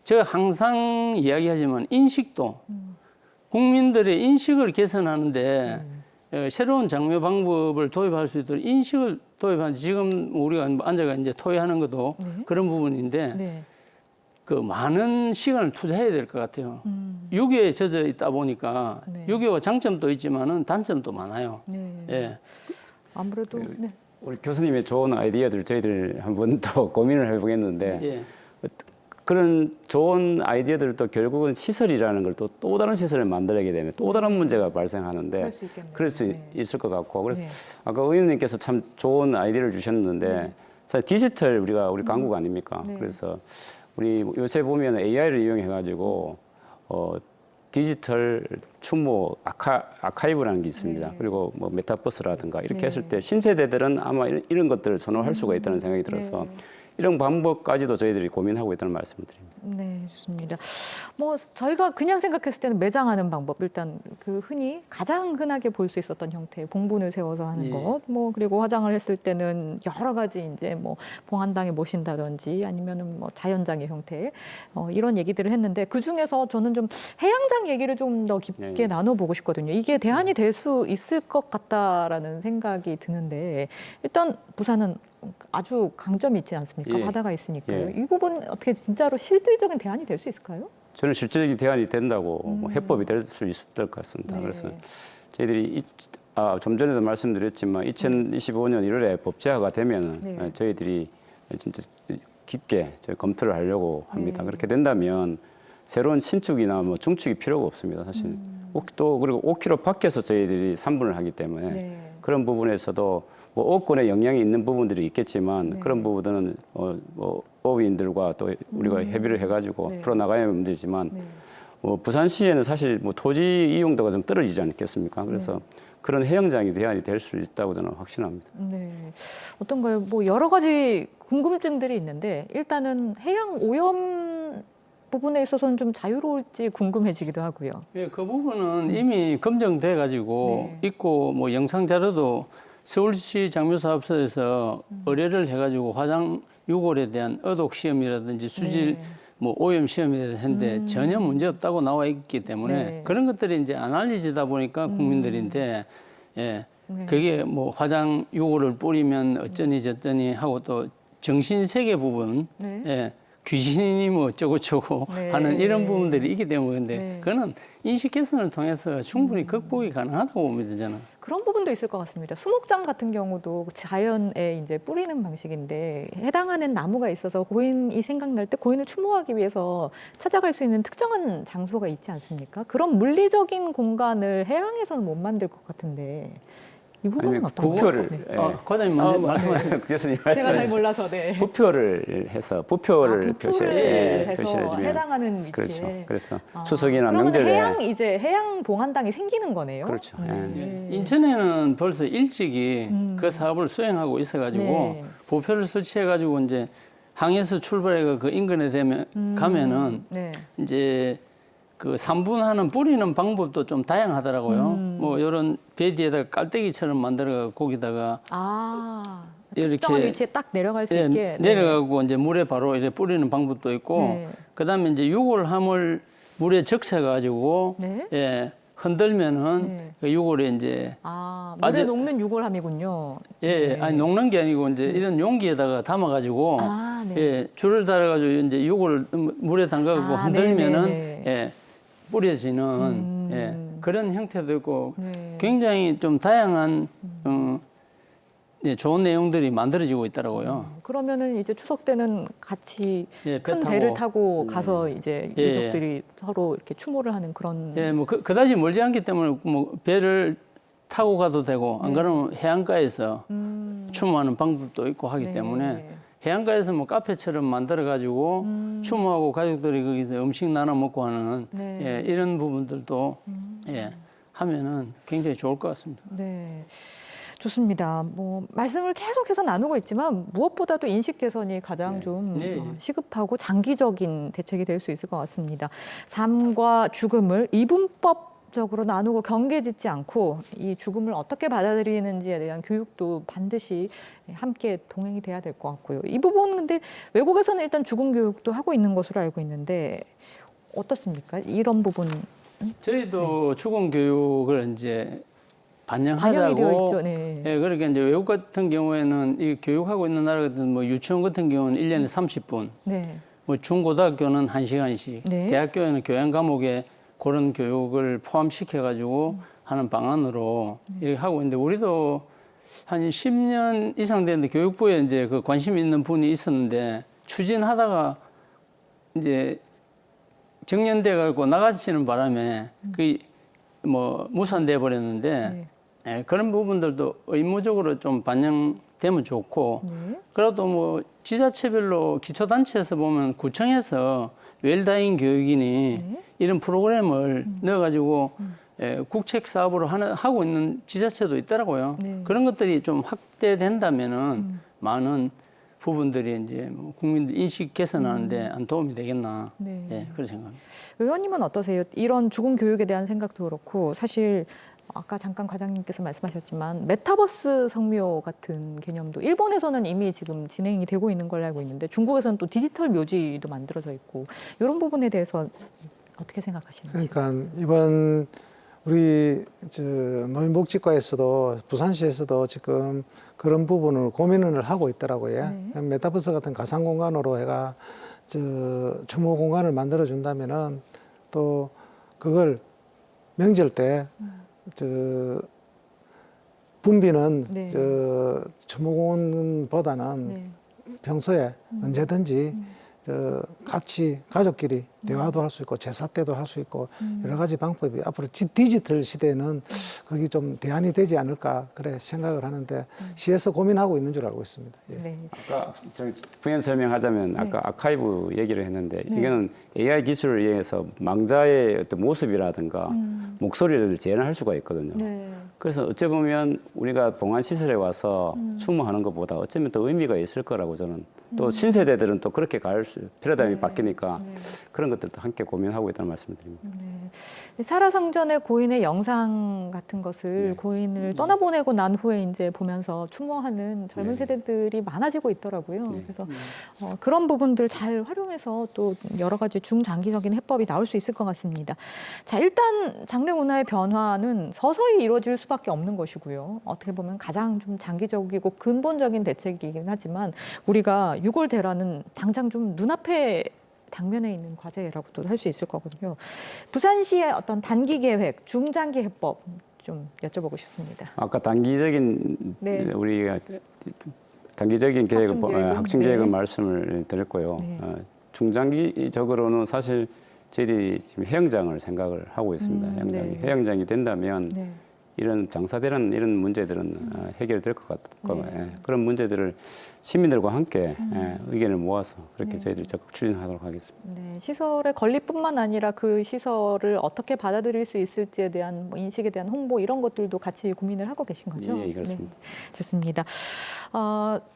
제가 항상 이야기하지만 인식도 국민들의 인식을 개선하는데 새로운 장묘 방법을 도입할 수 있도록 인식을 도입하는 지금 우리가 앉아가 이제 토의하는 것도 그런 부분인데 네. 그 많은 시간을 투자해야 될 것 같아요. 유교에 젖어 있다 보니까 네. 유교가 장점도 있지만은 단점도 많아요. 네. 예. 아무래도 네. 우리 교수님의 좋은 아이디어들 저희들 한번 더 고민을 해보겠는데 예. 그런 좋은 아이디어들도 결국은 시설이라는 걸 또 다른 시설을 만들게 되면 또 다른 문제가 발생하는데 그럴 수 있겠네요. 그럴 수 네. 있을 것 같고 그래서 네. 아까 의원님께서 참 좋은 아이디어를 주셨는데 사실 디지털 우리 강국 아닙니까? 네. 그래서 우리 요새 보면 AI를 이용해 가지고 디지털 추모 아카이브라는 게 있습니다. 네. 그리고 뭐 메타버스라든가 이렇게 네. 했을 때 신세대들은 아마 이런 것들을 선호할 수가 있다는 생각이 들어서 네. 이런 방법까지도 저희들이 고민하고 있다는 말씀을 드립니다. 네, 좋습니다. 뭐 저희가 그냥 생각했을 때는 매장하는 방법 일단 그 흔히 가장 흔하게 볼 수 있었던 형태의 봉분을 세워서 하는 예. 것, 뭐 그리고 화장을 했을 때는 여러 가지 이제 뭐 봉안당에 모신다든지 아니면은 뭐 자연장의 형태 이런 얘기들을 했는데 그 중에서 저는 좀 해양장 얘기를 좀 더 깊게 네. 나눠보고 싶거든요. 이게 대안이 될 수 있을 것 같다라는 생각이 드는데 일단 부산은 아주 강점이 있지 않습니까? 예. 바다가 있으니까요. 예. 이 부분 어떻게 진짜로 실질적인 대안이 될 수 있을까요? 저는 실질적인 대안이 된다고 뭐 해법이 될 수 있을 것 같습니다. 네. 그래서 저희들이 좀 전에도 말씀드렸지만 2025년 1월에 법제화가 되면 네. 저희들이 진짜 깊게 저희 검토를 하려고 합니다. 네. 그렇게 된다면 새로운 신축이나 뭐 중축이 필요가 없습니다. 사실 또 그리고 5km 밖에서 저희들이 3분을 하기 때문에 네. 그런 부분에서도 뭐 업권에 영향이 있는 부분들이 있겠지만 네. 그런 부분들은 뭐 업인들과 또 우리가 협의를 해가지고 네. 풀어나가야 되지만 네. 부산시에는 사실 뭐 토지 이용도가 좀 떨어지지 않겠습니까? 그래서 그런 해양장이 대안이 될 수 있다고 저는 확신합니다. 네. 어떤가요? 뭐 여러 가지 궁금증들이 있는데 일단은 해양 오염 부분에 있어서는 좀 자유로울지 궁금해지기도 하고요. 예, 그 부분은 이미 검증돼 가지고 네. 있고 뭐 영상 자료도 서울시 장묘사업소에서 의뢰를 해가지고 화장 유골에 대한 어독 시험이라든지 수질 네. 뭐 오염 시험이라든지 했는데 전혀 문제 없다고 나와 있기 때문에 네. 그런 것들이 이제 안 알려지다 보니까 국민들인데 예, 네. 그게 뭐 화장 유골을 뿌리면 어쩌니 저쩌니 하고 또 정신 세계 부분 네. 예, 귀신이 뭐 어쩌고저쩌고 네. 하는 이런 부분들이 있기 때문에 근데 네. 그거는 인식 개선을 통해서 충분히 극복이 가능하다고 봅니다 저는. 그런 부분도 있을 것 같습니다. 수목장 같은 경우도 자연에 이제 뿌리는 방식인데 해당하는 나무가 있어서 고인이 생각날 때 고인을 추모하기 위해서 찾아갈 수 있는 특정한 장소가 있지 않습니까? 그런 물리적인 공간을 해양에서는 못 만들 것 같은데 이 부분은 아니면 어떤가요? 부표를 네. 과장님 먼저 말씀하세요. 교수님 제가 잘 말씀하신 몰라서 네. 부표를 해서 부표를 부표를 해서 표시해주면 해당하는 위치에 그렇죠. 그래서 추석이나 그러면 명절에 해양 봉안당이 생기는 거네요. 그렇죠. 예. 인천에는 벌써 일찍이 그 사업을 수행하고 있어가지고 네. 부표를 설치해가지고 이제 항에서 출발해가 그 인근에 가면은 네. 이제 그 산분하는 뿌리는 방법도 좀 다양하더라고요. 뭐 이런 배 뒤에다가 깔때기처럼 만들어 거기다가 이렇게 특정한 위치에 딱 내려갈 수 예, 있게 내려가고 이제 물에 바로 이렇게 뿌리는 방법도 있고 네. 그다음에 이제 유골함을 물에 적셔가지고 네. 예, 흔들면은 네. 그 유골에 이제 물에 아주- 녹는 유골함이군요. 예, 네. 아니 녹는 게 아니고 이제 이런 용기에다가 담아가지고 네. 예, 줄을 달아가지고 이제 유골 물에 담가고 흔들면은 네네네. 예, 뿌려지는 예, 그런 형태도 있고 네. 굉장히 좀 다양한 예, 좋은 내용들이 만들어지고 있더라고요. 그러면은 이제 추석 때는 같이 예, 큰 배 배를 타고. 타고 가서 이제 예, 유족들이 서로 이렇게 추모를 하는 그런 예, 뭐 그다지 멀지 않기 때문에 뭐 배를 타고 가도 되고 안 그러면 해안가에서 추모하는 방법도 있고 하기 네. 때문에 해안가에서 뭐 카페처럼 만들어 가지고 추모하고 가족들이 거기서 음식 나눠 먹고 하는 네. 예, 이런 부분들도 예, 하면은 굉장히 좋을 것 같습니다. 네. 좋습니다. 뭐 말씀을 계속해서 나누고 있지만 무엇보다도 인식 개선이 가장 좀 네. 시급하고 장기적인 대책이 될 수 있을 것 같습니다. 삶과 죽음을 이분법적으로 나누고 경계짓지 않고 이 죽음을 어떻게 받아들이는지에 대한 교육도 반드시 함께 동행이 돼야 될 것 같고요. 이 부분은 근데 외국에서는 일단 죽음 교육도 하고 있는 것으로 알고 있는데 어떻습니까? 이런 부분 저희도 죽음 교육을 이제 반영이 반영하자고. 되어 있죠. 네. 예, 그러니까 이제 외국 같은 경우에는 이 교육하고 있는 나라 같은 뭐 유치원 같은 경우는 1년에 30분, 네. 뭐 중고등학교는 1시간씩, 네. 대학교에는 교양 과목에 그런 교육을 포함시켜 가지고 하는 방안으로 이렇게 하고 있는데 우리도 한 10년 이상 됐는데 교육부에 이제 그 관심 있는 분이 있었는데 추진하다가 이제 정년돼 가지고 나가시는 바람에 그 뭐 무산돼 버렸는데 네. 예, 그런 부분들도 의무적으로 좀 반영되면 좋고 네. 그래도 뭐 지자체별로 기초단체에서 보면 구청에서 웰다잉 교육이니 네. 이런 프로그램을 넣어가지고 예, 국책 사업으로 하고 있는 지자체도 있더라고요. 네. 그런 것들이 좀 확대된다면은 많은 부분들이 이제 뭐 국민들 인식 개선하는데 안 도움이 되겠나. 네. 예, 그런 생각입니다. 의원님은 어떠세요? 이런 죽음 교육에 대한 생각도 그렇고 사실 아까 잠깐 과장님께서 말씀하셨지만 메타버스 성묘 같은 개념도 일본에서는 이미 지금 진행이 되고 있는 걸로 알고 있는데 중국에서는 또 디지털 묘지도 만들어져 있고 이런 부분에 대해서 어떻게 생각하시는지? 그러니까 이번 우리 노인복지과에서도 부산시에서도 지금 그런 부분을 고민을 하고 있더라고요. 네. 메타버스 같은 가상 공간으로 해가 추모 공간을 만들어 준다면은 또 그걸 명절 때 분비는 네. 추모공원보다는 네. 평소에 언제든지 같이 가족끼리 대화도 할 수 있고 제사 때도 할 수 있고 여러 가지 방법이 앞으로 디지털 시대에는 거기 좀 대안이 되지 않을까 그래 생각을 하는데 시에서 고민하고 있는 줄 알고 있습니다. 예. 네. 아까 부연 설명하자면 아까 아카이브 얘기를 했는데 이거는 AI 기술을 이용해서 망자의 어떤 모습이라든가 목소리를 재현할 수가 있거든요. 네. 그래서 어찌 보면 우리가 봉안 시설에 와서 추모하는 것보다 어쩌면 더 의미가 있을 거라고 저는 또 신세대들은 또 그렇게 갈 패러다임이 바뀌니까 그런 것들도 함께 고민하고 있다는 말씀을 드립니다. 네. 살아생전의 고인의 영상 같은 것을 고인을 떠나보내고 난 후에 이제 보면서 추모하는 젊은 세대들이 많아지고 있더라고요. 그래서 그런 부분들 잘 활용해서 또 여러 가지 중장기적인 해법이 나올 수 있을 것 같습니다. 자, 일단 장례 문화의 변화는 서서히 이루어질 수밖에 없는 것이고요. 어떻게 보면 가장 좀 장기적이고 근본적인 대책이긴 하지만 우리가 유골 대라는 당장 좀 눈앞에 당면에 있는 과제라고도 할 수 있을 거거든요. 부산시의 어떤 단기 계획, 중장기 해법 좀 여쭤보고 싶습니다. 아까 단기적인 네. 우리가 단기적인 계획을 확충 계획을 네. 말씀을 드렸고요. 네. 중장기적으로는 사실 저희들이 지금 해영장을 생각을 하고 있습니다. 해영장이 네. 해영장이 된다면 네. 이런 장사되는 이런 문제들은 해결될 것 같고 네. 그런 문제들을 시민들과 함께 의견을 모아서 그렇게 저희들이 적극 추진하도록 하겠습니다. 네, 시설의 건립뿐만 아니라 그 시설을 어떻게 받아들일 수 있을지에 대한 뭐 인식에 대한 홍보 이런 것들도 같이 고민을 하고 계신 거죠? 예, 그렇습니다. 네, 좋습니다.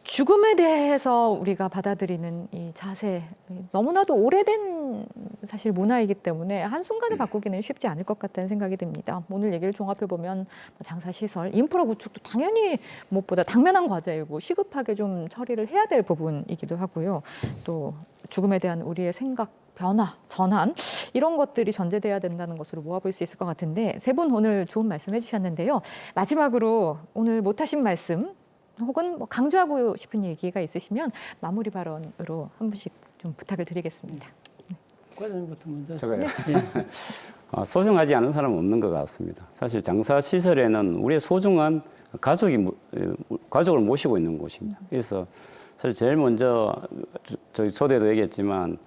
죽음에 대해서 우리가 받아들이는 이 자세 너무나도 오래된 사실 문화이기 때문에 한순간에 바꾸기는 쉽지 않을 것 같다는 생각이 듭니다. 오늘 얘기를 종합해 보면 장사시설, 인프라 구축도 당연히 무엇보다 당면한 과제이고 시급하게 좀 처리를 해야 될 부분이기도 하고요. 또 죽음에 대한 우리의 생각, 변화, 전환 이런 것들이 전제돼야 된다는 것으로 모아볼 수 있을 것 같은데 세 분 오늘 좋은 말씀 해주셨는데요. 마지막으로 오늘 못하신 말씀 혹은 뭐 강조하고 싶은 얘기가 있으시면 마무리 발언으로 한 분씩 좀 부탁을 드리겠습니다. 과장님부터 먼저 제가요. 소중하지 않은 사람은 없는 것 같습니다. 사실 장사 시설에는 우리의 소중한 가족을 모시고 있는 곳입니다. 그래서 사실 제일 먼저 저희 소대도 얘기했지만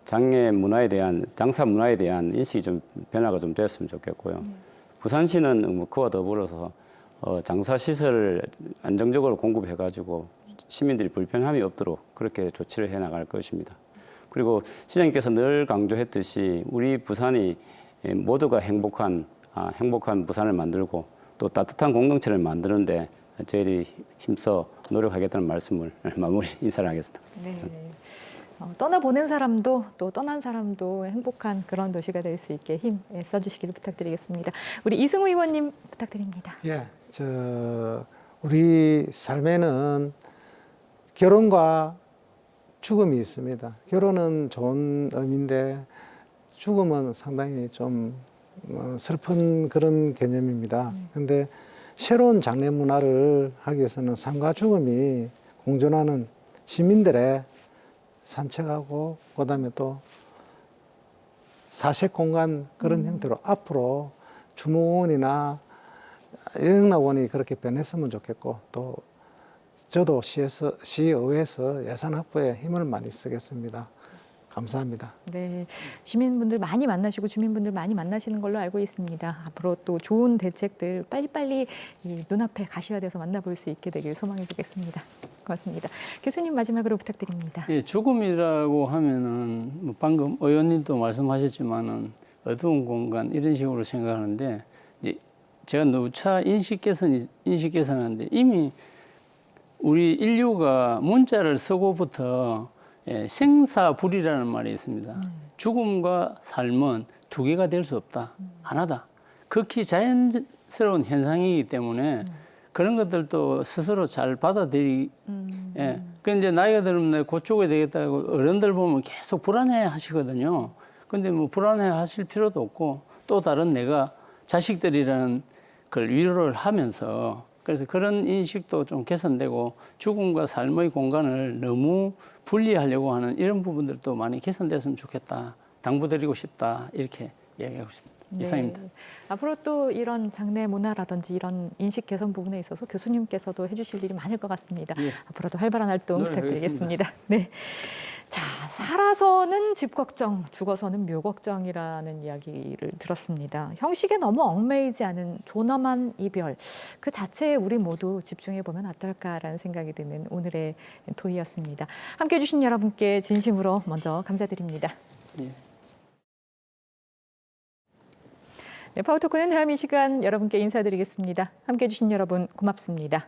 장례 문화에 대한 장사 문화에 대한 인식이 좀 변화가 좀 되었으면 좋겠고요. 부산시는 뭐 그와 더불어서 장사 시설을 안정적으로 공급해가지고 시민들이 불편함이 없도록 그렇게 조치를 해나갈 것입니다. 그리고 시장님께서 늘 강조했듯이 우리 부산이 모두가 행복한 부산을 만들고 또 따뜻한 공동체를 만드는데 저희들이 힘써 노력하겠다는 말씀을 마무리 인사를 하겠습니다. 네. 떠나보낸 사람도 또 떠난 사람도 행복한 그런 도시가 될 수 있게 힘 써주시기를 부탁드리겠습니다. 우리 이승우 의원님 부탁드립니다. 예, 우리 삶에는 결혼과 죽음이 있습니다. 결혼은 좋은 의미인데 죽음은 상당히 좀 슬픈 그런 개념입니다. 그런데 새로운 장례 문화를 하기 위해서는 삶과 죽음이 공존하는 시민들의 산책하고 그다음에 또 사색 공간 그런 형태로 앞으로 주무원이나 영락원이 그렇게 변했으면 좋겠고 또 저도 시의회에서 예산 확보에 힘을 많이 쓰겠습니다. 감사합니다. 네, 시민분들 많이 만나시고 주민분들 많이 만나시는 걸로 알고 있습니다. 앞으로 또 좋은 대책들 빨리빨리 이 눈앞에 가셔야 돼서 만나볼 수 있게 되길 소망해 보겠습니다. 고맙습니다. 교수님 마지막으로 부탁드립니다. 예, 죽음이라고 하면은 뭐 방금 의원님도 말씀하셨지만은 어두운 공간 이런 식으로 생각하는데 이제 제가 누차 인식 개선하는데 이미 우리 인류가 문자를 쓰고부터 생사불이라는 말이 있습니다. 죽음과 삶은 두 개가 될 수 없다. 하나다. 극히 자연스러운 현상이기 때문에 그런 것들도 스스로 잘 받아들이. 그 이제 나이가 들면 곧 죽어야 되겠다고 어른들 보면 계속 불안해 하시거든요. 근데 뭐 불안해 하실 필요도 없고 또 다른 내가 자식들이라는 걸 위로를 하면서 그래서 그런 인식도 좀 개선되고 죽음과 삶의 공간을 너무 분리하려고 하는 이런 부분들도 많이 개선됐으면 좋겠다. 당부드리고 싶다. 이렇게 이야기하고 싶습니다. 네. 이상입니다. 앞으로 또 이런 장례 문화라든지 이런 인식 개선 부분에 있어서 교수님께서도 해주실 일이 많을 것 같습니다. 예. 앞으로도 활발한 활동 노력하겠습니다. 부탁드리겠습니다. 네. 자, 살아서는 집 걱정, 죽어서는 묘 걱정이라는 이야기를 들었습니다. 형식에 너무 얽매이지 않은 존엄한 이별, 그 자체에 우리 모두 집중해 보면 어떨까라는 생각이 드는 오늘의 토의였습니다. 함께해 주신 여러분께 진심으로 먼저 감사드립니다. 예. 네, 파워토크는 다음 이 시간 여러분께 인사드리겠습니다. 함께해 주신 여러분 고맙습니다.